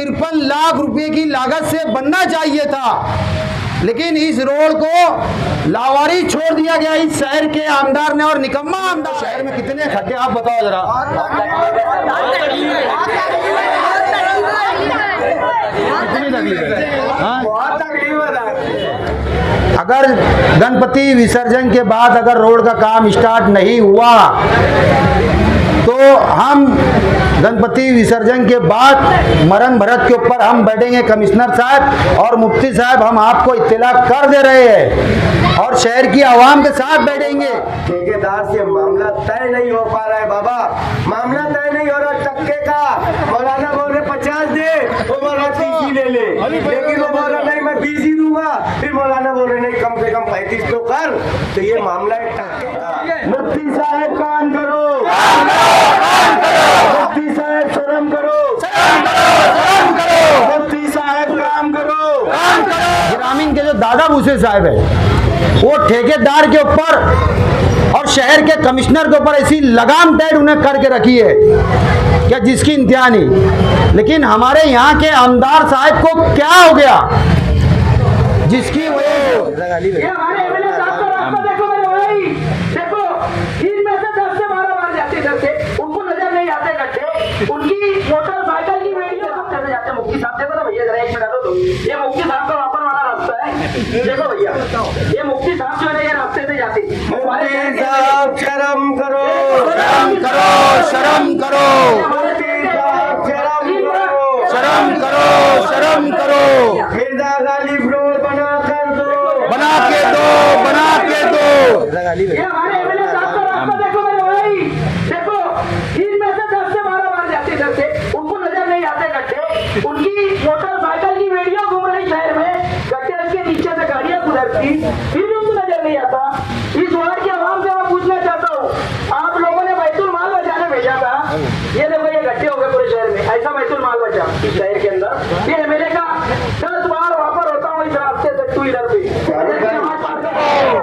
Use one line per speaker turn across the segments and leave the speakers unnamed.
53 लाख रुपए की लागत से बनना चाहिए था, लेकिन इस रोड को लावारी छोड़ दिया गया इस शहर के आमदार ने। और निकम्मा आमदार। शहर में कितने खड्डे आप बताओ जरा। अगर गणपति विसर्जन के बाद अगर रोड का काम स्टार्ट नहीं हुआ तो हम गणपति विसर्जन के बाद मरण भरत के ऊपर हम बैठेंगे। कमिश्नर साहब और मुफ्ती साहब, हम आपको इत्तला कर दे रहे हैं और शहर की आवाम के साथ बैठेंगे।
ठेकेदार से मामला तय नहीं हो पा रहा है बाबा, मामला तय नहीं हो रहा। टक्के का मौलाना बोल रहे 50 दे, वो बोल रहा 30 ले ले, लेकिन वो बोल रहा नहीं मैं 20 ही दूंगा। फिर मौलाना बोल रहे नहीं कम से कम 35 तो कर। तो ये मामला है टक्के का। मुफ्ती साहब काम करो, मुफ्ती साहब शर्म करो, मुफ्ती साहब काम करो।
ग्रामीण के जो दादा भूसे साहब है वो ठेकेदार के ऊपर और शहर के कमिश्नर के ऊपर ऐसी लगाम तय उन्हें करके रखी है क्या जिसकी इंतहा नहीं। लेकिन हमारे यहाँ के आमदार साहब को क्या हो गया जिसकी
उनकी मोटरसाइकिल की वेटिंग चले जाते हैं। मुफ्ती साहब देखो ना भैया, जरा एक मिनट दो। ये मुफ्ती साहब का वापस वाला रास्ता है, देखो भैया, ये मुफ्ती साहब जो है ये रास्ते से जाते।
मुफ्ती साहब शर्म करो,
शर्म करो, शर्म करो,
मुफ्ती साहब शर्म करो,
शर्म करो, शर्म करो।
मिर्जा गालिब रोड बना कर दो,
बना के दो, बना के दो।
ये हमारे एमएलए साहब का रास्ता देखो मेरे भाई, देखो 3 में से 10 से 12 बार जाते करते, उनको नजर नहीं आते गड्ढे। उनकी मोटरसाइकिल की वीडियो घूम रही शहर में, गड्ढे के नीचे से गाड़ियां गुजरती, फिर भी उनको नजर नहीं आता। इस वार्ड के आवाम से मैं पूछना चाहता हूँ, आप लोगों ने बैतुल माल बचाने भेजा था, ये देखो ये गड्ढे हो गए पूरे शहर में, ऐसा बैतुल माल बचा इस शहर के अंदर। ये एमएलए का 10 बार वापस होता हूँ इस रास्ते से 2 व्हीलर पे।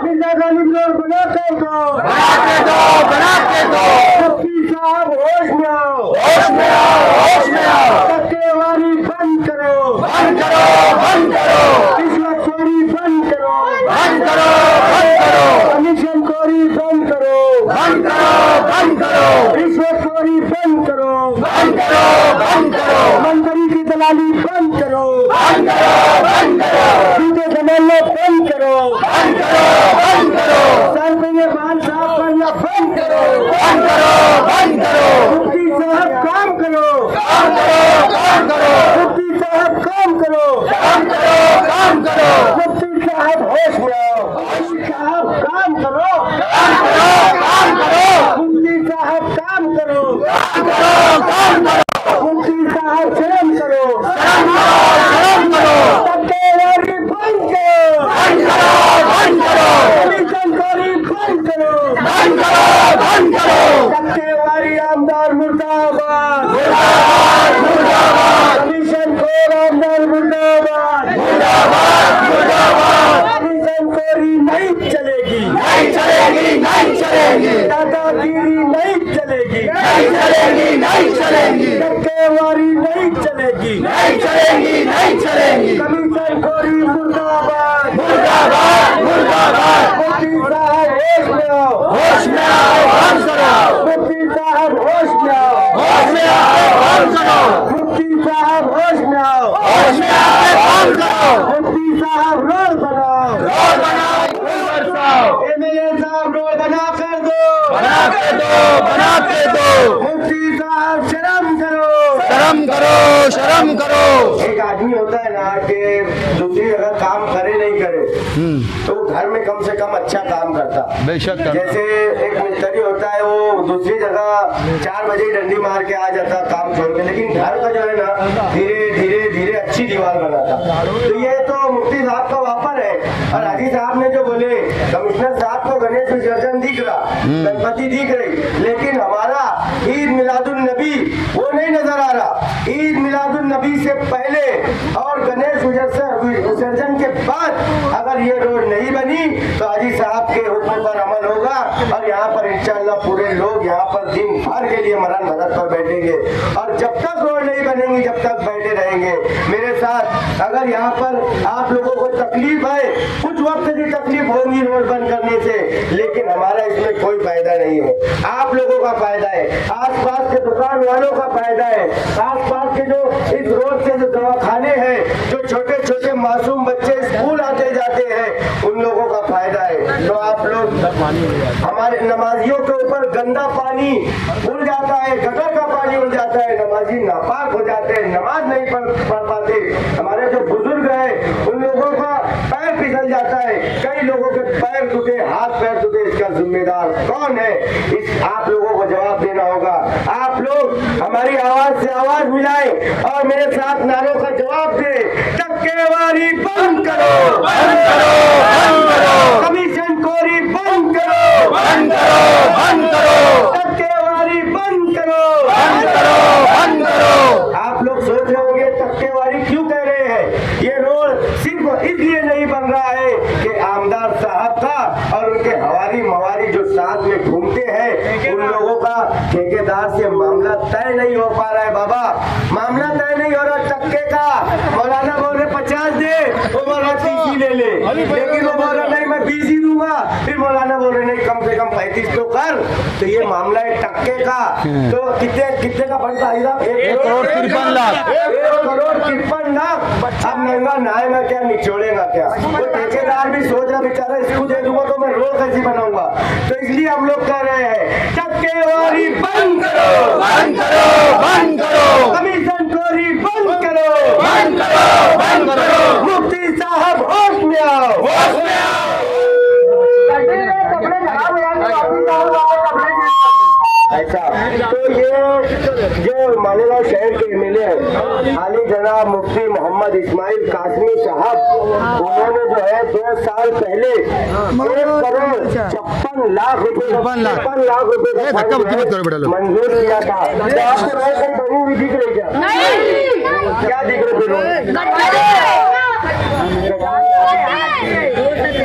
मिर्जा गालिब रोड बना कर दो,
बना के दो, बना के दो।
मुफ्ती साहब होश में आओ,
होश में आओ, होश में आओ।
टक्केवारी बंद करो,
बंद करो, बंद करो,
रिश्वतखोरी बंद करो,
बंद करो, बंद करो,
कमीशनखोरी बंद करो,
बंद करो, बंद करो,
रिश्वतखोरी बंद करो,
बंद करो, बंद करो,
मंत्री की दलाली बंद करो,
बंद करो, बंद करो,
जूते जमाने बंद करो,
बंद करो, बंद करो,
सर पे ये बाल साफ करना बंद करो,
बंद करो, बंद करो,
मुफ्ती साहब काम करो,
काम करो, काम करो,
मुफ्ती साहब काम करो,
काम करो, काम करो,
मुफ्ती साहब होश में आओ, मुफ्ती साहब काम करो,
काम करो, काम करो,
मुफ्ती साहब काम करो,
काम करो, काम करो,
मुफ्ती साहब शर्म करो,
शर्म करो, शर्म करो,
टक्केवारी बंद करो,
बंद करो, बंद करो,
कमीशनखोरी बंद करो,
बंद करो, बंद करो।
टक्केवारी आमदार मुर्दाबाद,
मुर्दाबाद, मुर्दाबाद,
कमीशनखोर आमदार मुर्दाबाद,
मुर्दाबाद, मुर्दाबाद।
कमीशनखोरी नहीं चलेगी,
नहीं चलेगी, नहीं चलेगी,
दादागिरी नहीं चलेगी,
नहीं चलेगी, नहीं चलेगी,
टक्केवारी नहीं चलेगी,
नहीं चलेगी, नहीं चलेगी।
कमीशनखोरी मुर्दाबाद,
मुर्दाबाद, मुर्दाबाद।
मुफ्ती साहब होश में आओ,
होश में आओ, होश में आओ,
मुफ्ती साहब होश में आओ,
होश में आओ, होश में आओ,
मुफ्ती साहब होश में आओ,
होश में आओ, होश में आओ।
मुफ्ती साहब रोड बनाओ,
रोड बनाओ, फूल बरसाओ,
एमएलए साहब रोड बना कर दो,
बना के दो, बना के दो।
मुफ्ती साहब शर्म करो,
शर्म करो, शर्म करो।
एक आदमी होता है ना कि दूसरी अगर काम करे नहीं करे तो घर में कम से कम अच्छा काम करता।
बेशक
जैसे एक मिस्त्री होता है वो दूसरी जगह 4 बजे डंडी मार के आ जाता काम छोड़ के, लेकिन घर का जो है ना धीरे धीरे धीरे अच्छी दीवार बनाता। तो ये तो मुफ्ती साहब का वापर है। और हाजी साहब ने जो बोले, कमिश्नर साहब को गणेश विसर्जन दिख रहा, गणपति दिख रही, लेकिन हमारा ईद मिलादुन नबी वो वो नहीं नजर आ रहा। ईद मिलादुन नबी से पहले और गणेश विसर्जन के बाद अगर ये रोड नहीं बनी तो हाजी साहब के हुक्म पर अमल होगा और यहाँ पर इंशाअल्लाह पूरे लोग यहाँ पर दिन भर के लिए मरण भरत पर बैठेंगे और जब तक रोड नहीं बनेंगी जब तक बैठे रहेंगे मेरे साथ। अगर यहाँ पर आप लोगों को तकलीफ है, कुछ वक्त की तकलीफ होगी रोड बंद करने से, लेकिन हमारा इसमें कोई फायदा नहीं है। आप लोगों का फायदा है, आसपास के दुकान वालों का फायदा है, आसपास के जो इस रोड से जो दवाखाने हैं, जो छोटे छोटे मासूम बच्चे स्कूल आते जाते हैं, उन लोगों का फायदा है। तो आप लोग हमारे नमाजियों के ऊपर गंदा पानी उड़ जाता है, गटर का पानी उड़ जाता है, नमाजी नापाक हो जाते हैं, नमाज नहीं पढ़ पाते। हमारे जो बुजुर्ग हैं उन लोगों का पैर फिसल जाता है, कई लोगों के पैर टूटे, हाथ पैर टूटे, इसका जिम्मेदार कौन है? इस आप लोगों को जवाब देना होगा। आप लोग हमारी आवाज से आवाज मिलाएं और मेरे साथ नारों का जवाब दे। टक्केवारी बंद करो, बंद करो, बंद करो, कमीशन खोरी बंद करो, बंद करो, बंद करो, टक्केवारी बंद करो, बंद करो, बंद करो। आप लोग सोच रहे होंगे टक्केवारी क्यों कह रहे हैं? ये रोड सिर्फ इसलिए नहीं बन रहा है कि आमदार साहब का और उनके हवारी मवारी जो साथ में घूमते हैं उन लोगों का ठेकेदार से मामला तय नहीं हो पा रहा है। बाबा मामला तय नहीं हो रहा टक्के का। मौलाना बोल रहे 50 दे, वो बोल रहा 30 ले ले, लेकिन वो बोल रहा नहीं मैं 20 ही दूंगा, फिर मौलाना बोल रहे नहीं कम से कम 35 तो कर। तो ये मामला है टक्के का। तो कितने का बनता है? 1 करोड़ 53 लाख, 1 करोड़ 53 लाख। अब महंगा नहाएगा क्या, निचोड़ेगा क्या? वो ठेकेदार भी सोच रहा बेचारा इसको दे दूंगा तो मैं रोड कैसी बनाऊंगा। तो इसलिए हम लोग कह रहे हैं टक्केवारी बंद करो, बंद करो, बंद करो, कमीशन खोरी बंद करो, बंद करो, बंद करो। मुफ्ती साहब होश में आओ, होश में आओ। ऐसा तो ये जो मालेगांव शहर के एमएलए हैं हाली जनाब मुफ्ती मोहम्मद इस्माइल कासमी साहब, उन्होंने जो है 2 साल पहले 1 करोड़ 56 लाख रुपए मंजूर किया था। तो आपको रोड बनी हुई दिख रही क्या दिख रही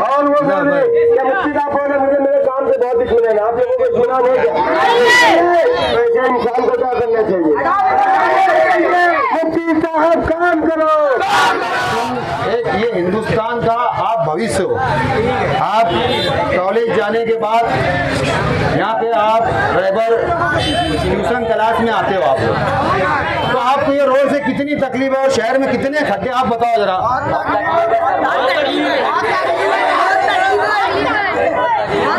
और वो बोल रहे क्या मुफ्ती साहब बोल रहे मुझे मेरे काम से बहुत ही सुने, आप लोगों को सुना नहीं क्या? ऐसे इंसान को क्या करना चाहिए? मुफ्ती साहब काम करो।
एक ये हिंदुस्तान का आप भविष्य हो। आप कॉलेज जाने के बाद यहाँ पे आप रेगुलर ट्यूशन क्लास में आते हो आप लोग, तो आपको ये रोड से कितनी तकलीफ है और शहर में कितने खड्डे आप बताओ जरा।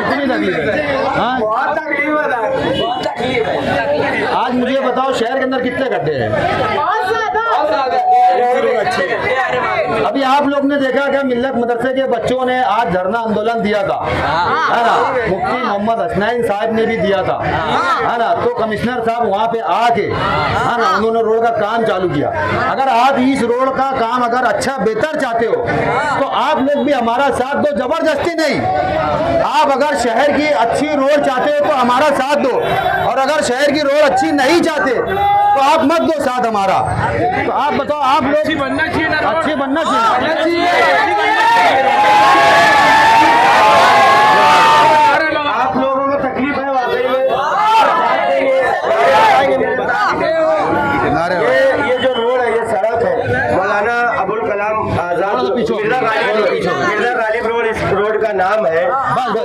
कितनी तकलीफ है? हाँ
बहुत तकलीफ है।
आज मुझे बताओ शहर के अंदर कितने गड्ढे हैं? अभी आप लोग ने देखा क्या मिल्लत मदरसे के बच्चों ने आज धरना आंदोलन दिया था, है ना? मुफ्ती मोहम्मद हसनैन साहब ने भी दिया था, है ना? तो कमिश्नर साहब वहाँ पे आके, है ना, उन्होंने रोड का काम चालू किया। अगर आप इस रोड का काम अगर अच्छा बेहतर चाहते हो तो आप लोग भी हमारा साथ दो, जबरदस्ती नहीं। आप अगर शहर की अच्छी रोड चाहते हो तो हमारा साथ दो, और अगर शहर की रोड अच्छी नहीं चाहते तो आप मत दो साथ हमारा। तो आप बताओ, आप लोग अच्छी बनना चाहिए, अच्छी बनना चाहिए।
आप लोगों को तकलीफ है वाकई में। ये जो रोड है, ये सड़क है, मौलाना अबुल कलाम आजाद मिर्जा गालिब रोड, इस रोड का नाम है। तो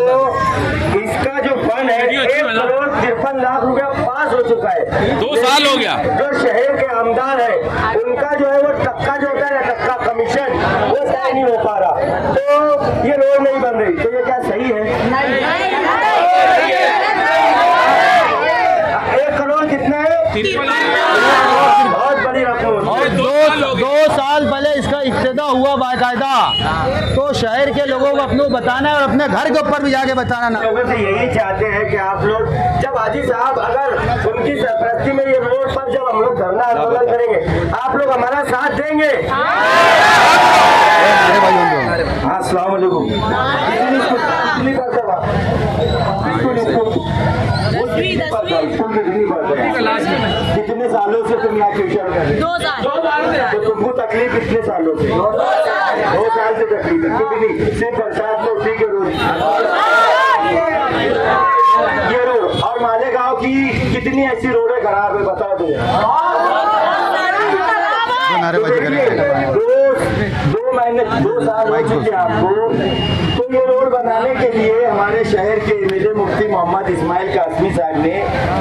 इसका जो फंड है 1 करोड़ 53 लाख रुपया पास हो चुका है।
2 साल हो गया।
जो शहर के आमदार है उनका जो है वो टक्का जो होता है, टक्का कमीशन, वो तय नहीं हो पा रहा, तो ये रोड नहीं बन रही। तो ये क्या सही है? 1 करोड़ कितना है? बहुत बड़ी रकम।
और 2 साल पहले इसका इब्तिदा हुआ बाकायदा, तो शहर के लोगों को अपने बताना है और अपने घर के ऊपर भी जाके बताना ना।
लोगों से यही चाहते हैं कि आप लोग जब हाजी साहब अगर उनकी सरपरस्ती में ये रोड पर जब हम लोग धरना आंदोलन करेंगे, आप लोग हमारा साथ देंगे? हाँ, अस्सलाम वालेकुम। स्कूल कितने सालों से तुम यहाँ ट्यूशन कर रहे हो?
2 साल।
तो तुमको तकलीफ कितने सालों से? 2 साल से तकलीफ है। कितनी? सिर्फ बरसात में उसी के रोज ये रोड और मालेगांव की कितनी ऐसी रोडें खराब है बता दो।
नारेबाजी करेंगे।
2 महीने 2 साल हो चुके आपको। तो ये रोड बनाने के लिए हमारे शहर के एमएलए मुफ्ती मोहम्मद इस्माइल कासमी साहब ने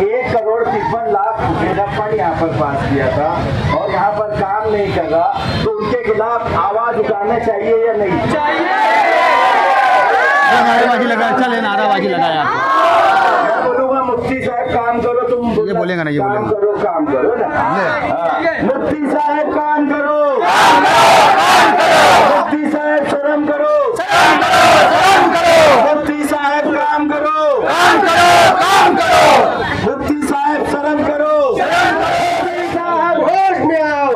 1 करोड़ 53 लाख रुपए का फंड यहाँ पर पास किया था और यहाँ पर काम नहीं कर रहा। तो उनके खिलाफ आवाज उठाना चाहिए या नहीं चाहिए?
नारेबाजी लगा, चले नाराबाजी लगाया।
मैं बोलूंगा मुफ्ती साहब काम करो, तुम
ये बोलेगा ना, ये
काम
बोलेगा।
करो, काम करो ना। हाँ। मुफ्ती साहब काम करो, मुफ्ती साहब शर्म करो, मुफ्ती साहब काम करो, मुफ्ती साहब शर्म करो, मुफ्ती साहब होश में आओ,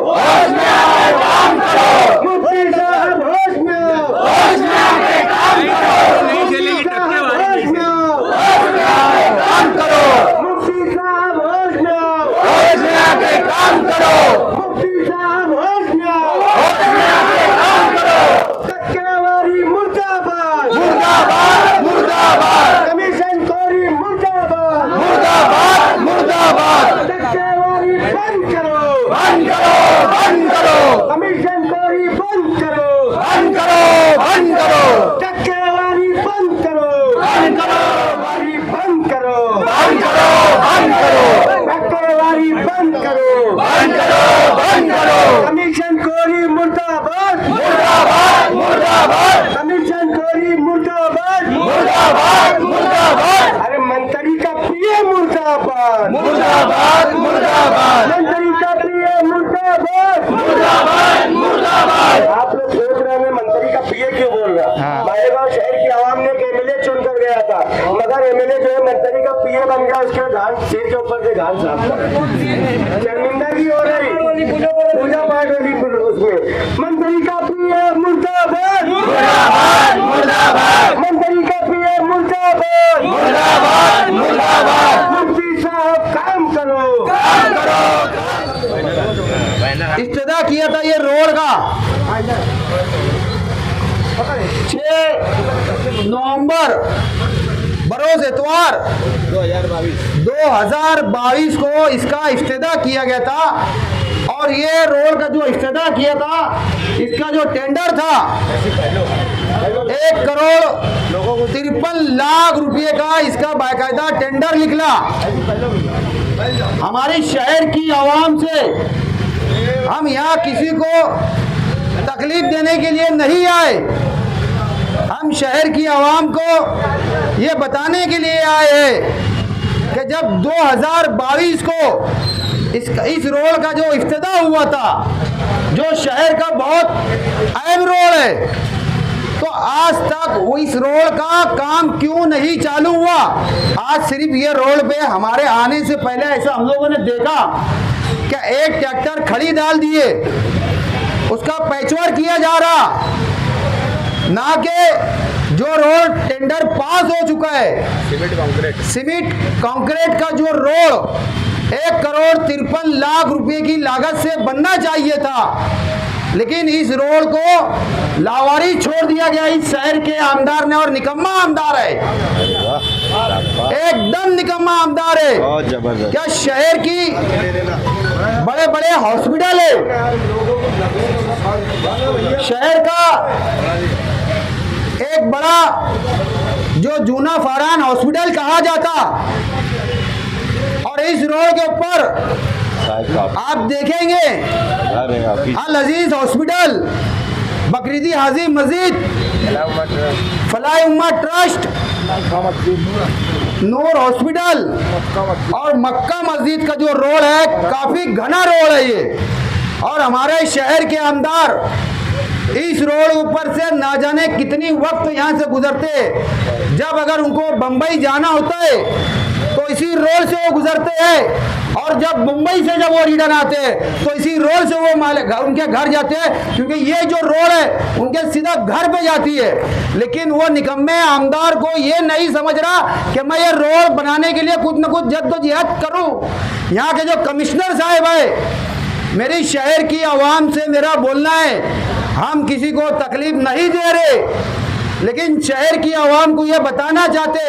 मुफ्ती साहब होश में आओ, मुफ्ती साहब होश में आओ, मुफ्ती साहब होश में आओ, मुफ्ती साहब होश में आओ, टक्केवारी मुर्दाबाद, कमीशन खोरी मुर्दाबाद, टक्केवारी बंद करो, कमीशन खोरी बंद करो, टक्केवारी बंद करो, टक्केवारी बंद करो, टक्केवारी बंद करो, कमीशन खोरी मुर्दाबाद, कमीशन खोरी मुर्दाबाद, अरे मंत्री का प्रिय मुर्दाबाद, मंत्री का प्रिय मुर्दाबाद, आप लोग सोच रहे हैं मंत्री का प्रिय क्यों बोल रहा? मालेगांव शहर की आवाम ने एक एमएलए चुन कर गया था, मगर एमएलए जो है मंत्री का प्रिय बन गया, उसके धान सिर के ऊपर से घास साफ कर शर्मिंदगी हो रही, पूजा पाठ होगी उसमें। मंत्री का प्रिय मुर्दाबाद, मंत्री का प्रिय मुर्दाबाद, मुफ्ती साहब काम करो।
इब्तिदा किया था ये रोड का 6 नवंबर बरोज इतवार 2022 को इसका इब्तिदा किया गया था। और ये रोड का जो इब्तिदा किया था, इसका जो टेंडर था 1 करोड़ 53 लाख रुपए का इसका बाकायदा टेंडर निकला। हमारे शहर की आवाम से हम यहाँ किसी को तकलीफ देने के लिए नहीं आए, हम शहर की आवाम को ये बताने के लिए आए हैं कि जब 2022 को इस रोड का जो इफ्तिदा हुआ था, जो शहर का बहुत अहम रोड है, तो आज तक वो इस रोड का काम क्यों नहीं चालू हुआ? आज सिर्फ ये रोड पे हमारे आने से पहले ऐसा हम लोगों ने देखा कि एक ट्रैक्टर खड़ी डाल दिए, उसका पैचवर्क किया जा रहा, ना कि जो रोड टेंडर पास हो चुका है सीमेंट कंक्रीट का जो रोड 1 करोड़ 53 लाख रुपए की लागत से बनना चाहिए था, लेकिन इस रोड को लावारी छोड़ दिया गया इस शहर के आमदार ने। और निकम्मा आमदार है, एकदम निकम्मा आमदार है।
बहुत जबरदस्त।
क्या शहर की बड़े बड़े हॉस्पिटल है, शहर का एक बड़ा जो जूना फारान हॉस्पिटल कहा जाता, और इस रोड के ऊपर आप देखेंगे अल अजीज हॉस्पिटल, बकरीदी हाजी मस्जिद, फलाह उम्मा ट्रस्ट, नूर हॉस्पिटल और मक्का मस्जिद का जो रोड है, काफी घना रोड है ये। और हमारे शहर के आमदार इस रोड ऊपर से ना जाने कितनी वक्त यहाँ से गुजरते, जब अगर उनको बंबई जाना होता है तो इसी रोड से वो गुजरते हैं, और जब मुंबई से जब वो रिटर्न आते हैं तो इसी रोड से वो उनके घर जाते हैं, क्योंकि ये जो रोड है उनके सीधा घर पे जाती है। लेकिन वो निकम्मे आमदार को ये नहीं समझ रहा कि मैं ये रोड बनाने के लिए कुछ न कुछ जद्दोजहद करूं। यहाँ के जो कमिश्नर साहब है, मेरी शहर की आवाम से मेरा बोलना है, हम किसी को तकलीफ नहीं दे रहे, लेकिन शहर की आवाम को यह बताना चाहते,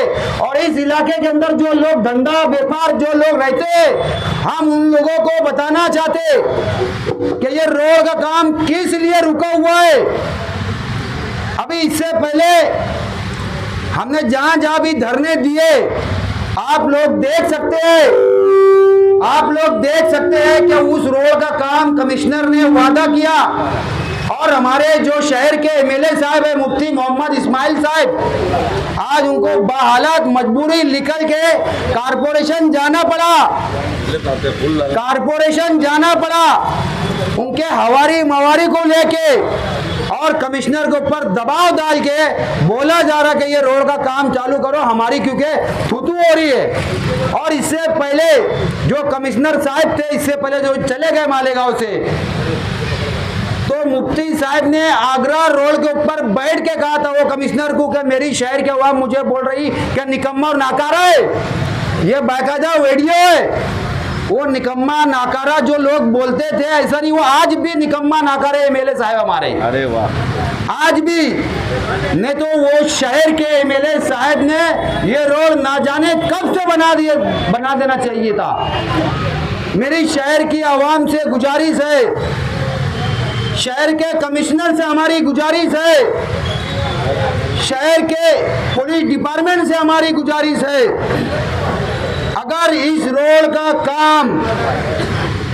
और इस इलाके के अंदर जो लोग धंधा व्यापार जो लोग रहते हैं, हम उन लोगों को बताना चाहते कि ये रोड का काम किस लिए रुका हुआ है। अभी इससे पहले हमने जहां जहां भी धरने दिए, आप लोग देख सकते हैं, कि उस रोड का काम कमिश्नर ने वादा किया, और हमारे जो शहर के एमएलए साहब है मुफ्ती मोहम्मद इस्माइल साहब, आज उनको बाहालत मजबूरी निकल के कारपोरेशन जाना पड़ा, उनके हवारी मवारी को लेके, और कमिश्नर के ऊपर दबाव डाल के बोला जा रहा कि ये रोड का काम चालू करो, हमारी क्योंकि थूथू हो रही है। और इससे पहले जो कमिश्नर साहब थे, इससे पहले जो चले गए मालेगांव से, तो मुफ्ती साहब ने आगरा रोड के ऊपर बैठ के कहा था वो कमिश्नर को कि मेरी शहर के अवाम मुझे बोल रही कि निकम्मा और नाकारा है। ये बाकायदा वीडियो है। वो निकम्मा नाकारा जो लोग बोलते थे, ऐसा नहीं, वो आज भी निकम्मा नाकारा एमएलए साहब हमारे। अरे वाह, आज भी नहीं तो वो शहर के एमएलए साहब ने ये रोड ना जाने कब से बना देना चाहिए था। मेरी शहर की आवाम से गुजारिश है, शहर के कमिश्नर से हमारी गुजारिश है, शहर के पुलिस डिपार्टमेंट से हमारी गुजारिश है, अगर इस रोड का काम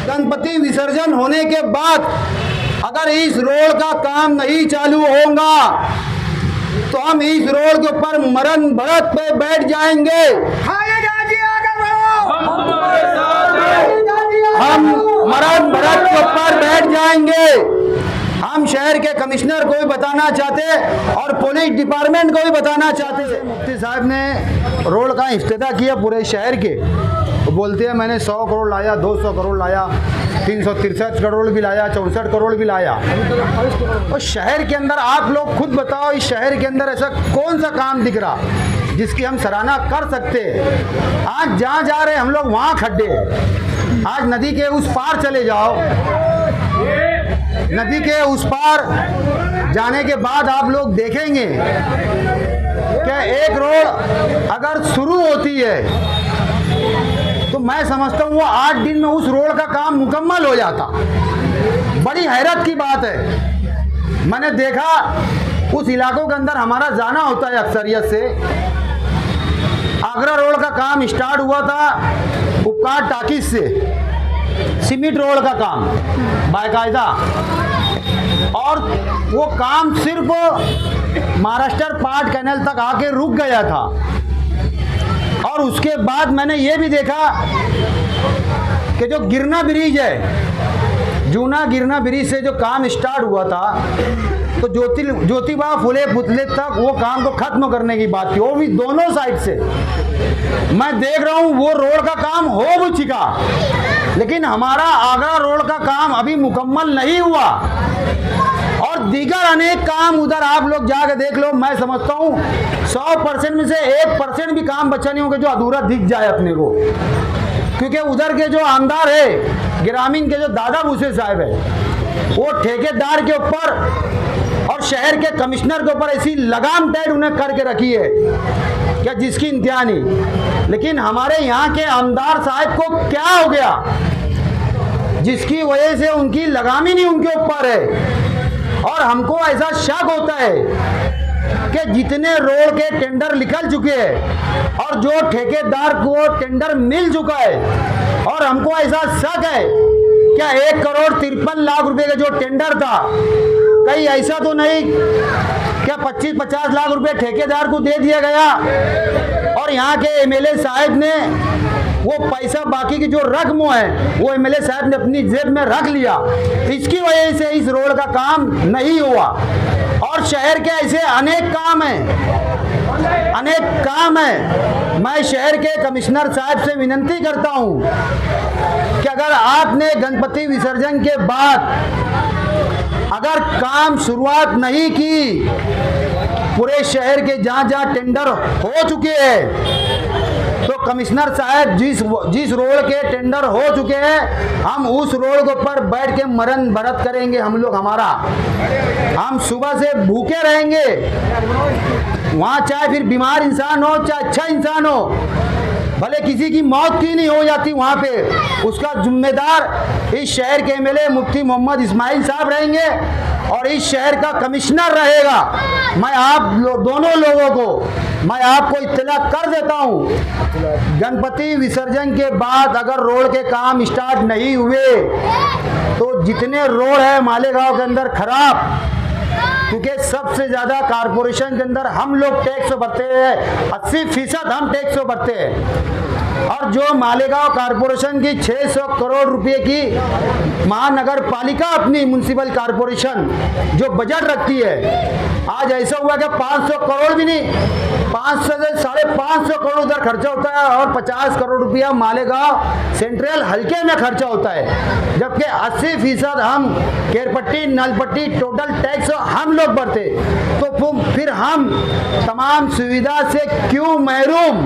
गणपति विसर्जन होने के बाद अगर इस रोड का काम नहीं चालू होगा तो हम इस रोड के ऊपर मरण भरत पे बैठ जाएंगे। हम मरण भरत के ऊपर बैठ जाएंगे। हम शहर के कमिश्नर को भी बताना चाहते और पुलिस डिपार्टमेंट को भी बताना चाहते। मुफ्ती साहब ने रोड का इफ्तिताह किया पूरे शहर के, तो बोलते हैं मैंने 100 करोड़ लाया, 200 करोड़ लाया, 363 करोड़ भी लाया, 64 करोड़ भी लाया। और शहर के अंदर आप लोग खुद बताओ, इस शहर के अंदर ऐसा कौन सा काम दिख रहा जिसकी हम सराहना कर सकते हैं? आज जहाँ जा रहे हम लोग वहाँ खड्डे हैं। आज नदी के उस पार चले जाओ, नदी के उस पार जाने के बाद आप लोग देखेंगे कि एक रोड अगर शुरू होती है तो मैं समझता हूँ वो 8 दिन में उस रोड का काम मुकम्मल हो जाता। बड़ी हैरत की बात है। मैंने देखा उस इलाकों के अंदर हमारा जाना होता है अक्सरियत से। आगरा रोड का काम स्टार्ट हुआ था उपकार टाकिज से, सीमेंट रोड का काम बाकायदा, और वो काम सिर्फ महाराष्ट्र पाट कैनल तक आके रुक गया था। और उसके बाद मैंने ये भी देखा कि जो गिरना ब्रिज है, जूना गिरना ब्रिज से जो काम स्टार्ट हुआ था तो ज्योतिबा फुले पुतले तक वो काम को खत्म करने की बात थी, वो भी दोनों साइड से। मैं देख रहा हूँ वो रोड का काम हो भी चुका, लेकिन हमारा आगरा रोड का काम अभी मुकम्मल नहीं हुआ। और दीगर अनेक काम उधर आप लोग जाके देख लो। मैं समझता हूँ 100% में से 1% भी काम बचा नहीं होगा जो अधूरा दिख जाए अपने को, क्योंकि उधर के जो आमदार है, ग्रामीण के जो दादा भूसे साहब है, वो ठेकेदार के ऊपर और शहर के कमिश्नर के ऊपर ऐसी लगाम टाइट उन्हें करके रखी है क्या जिसकी इंतहा नहीं। लेकिन हमारे यहाँ के आमदार साहब को क्या हो गया जिसकी वजह से उनकी लगाम ही नहीं उनके ऊपर है। और हमको ऐसा शक होता है कि जितने रोड के टेंडर निकल चुके हैं और जो ठेकेदार को टेंडर मिल चुका है, और हमको ऐसा शक है क्या 1,53,00,000 रुपए का जो टेंडर था, कहीं ऐसा तो नहीं क्या 25-50 लाख रुपए ठेकेदार को दे दिया गया और यहाँ के एमएलए साहब ने वो पैसा बाकी की जो रकम है वो एमएलए साहब ने अपनी जेब में रख लिया। इसकी वजह से इस रोड का काम नहीं हुआ। और शहर के ऐसे अनेक काम हैं मैं शहर के कमिश्नर साहब से विनती करता हूं कि अगर आपने गणपति विसर्जन के बाद अगर काम शुरुआत नहीं की, पूरे शहर के जहां टेंडर हो चुके हैं, तो कमिश्नर साहब जिस रोड के टेंडर हो चुके हैं, हम उस रोड के ऊपर बैठ के मरण भरत करेंगे। हम लोग हम सुबह से भूखे रहेंगे वहां, चाहे फिर बीमार इंसान हो चाहे अच्छा इंसान हो, भले किसी की मौत की नहीं हो जाती वहां पे, उसका जिम्मेदार इस शहर के एमएलए मुफ्ती मोहम्मद इस्माइल साहब रहेंगे और इस शहर का कमिश्नर रहेगा। मैं दोनों लोगों को मैं आपको इत्तला कर देता हूं, गणपति विसर्जन के बाद अगर रोड के काम स्टार्ट नहीं हुए तो जितने रोड है मालेगांव के अंदर खराब, क्योंकि सबसे ज्यादा कारपोरेशन के अंदर हम लोग टैक्स भरते हैं, 80% हम टैक्स भरते हैं। और जो मालेगांव कारपोरेशन की 600 करोड़ रुपए की महानगर पालिका अपनी म्युनिसिपल कारपोरेशन जो बजट रखती है, आज ऐसा हुआ कि 500 करोड़ भी नहीं, 500 से 550 करोड़ उधर खर्चा होता है और 50 करोड़ रुपया मालेगांव सेंट्रल हल्के में खर्चा होता है, जबकि 80% हम केरपट्टी नलपट्टी टोटल टैक्स हम लोग भरते। तो फिर हम तमाम सुविधा से क्यों महरूम?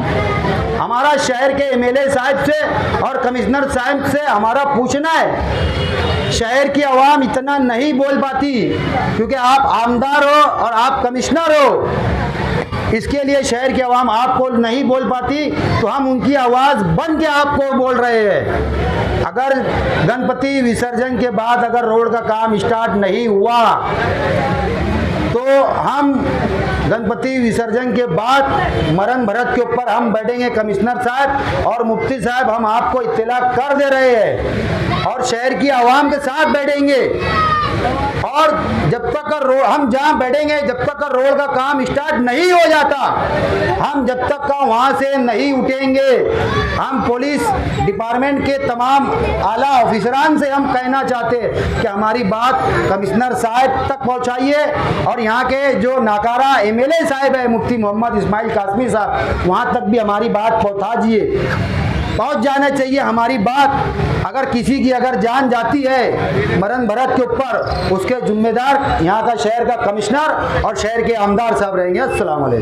हमारा शहर के एमएलए साहब से और कमिश्नर साहब से हमारा पूछना है, शहर की आवाम इतना नहीं बोल पाती क्योंकि आप आमदार हो और आप कमिश्नर हो, इसके लिए शहर की आवाम आपको नहीं बोल पाती, तो हम उनकी आवाज बन के आपको बोल रहे हैं। अगर गणपति विसर्जन के बाद अगर रोड का काम स्टार्ट नहीं हुआ तो हम गणपति विसर्जन के बाद मरण भरत के ऊपर हम बैठेंगे। कमिश्नर साहब और मुफ्ती साहब हम आपको इत्तला कर दे रहे हैं और शहर की आवाम के साथ बैठेंगे, और जब तक हम जहां बैठेंगे जब तक रोड का काम स्टार्ट नहीं हो जाता, हम जब तक का वहां से नहीं उठेंगे। हम पुलिस डिपार्टमेंट के तमाम आला ऑफिसरान से हम कहना चाहते हैं कि हमारी बात कमिश्नर साहब तक पहुंचाइए और यहाँ के जो नाकारा एमएलए साहब है मुफ्ती मोहम्मद इस्माइल कासमी साहब, वहां तक भी हमारी बात पहुंच जाना चाहिए हमारी बात। अगर किसी की अगर जान जाती है मरण भरत के ऊपर, उसके जिम्मेदार यहाँ का शहर का कमिश्नर और शहर के आमदार साहब रहेंगे। अस्सलाम वालेकुम।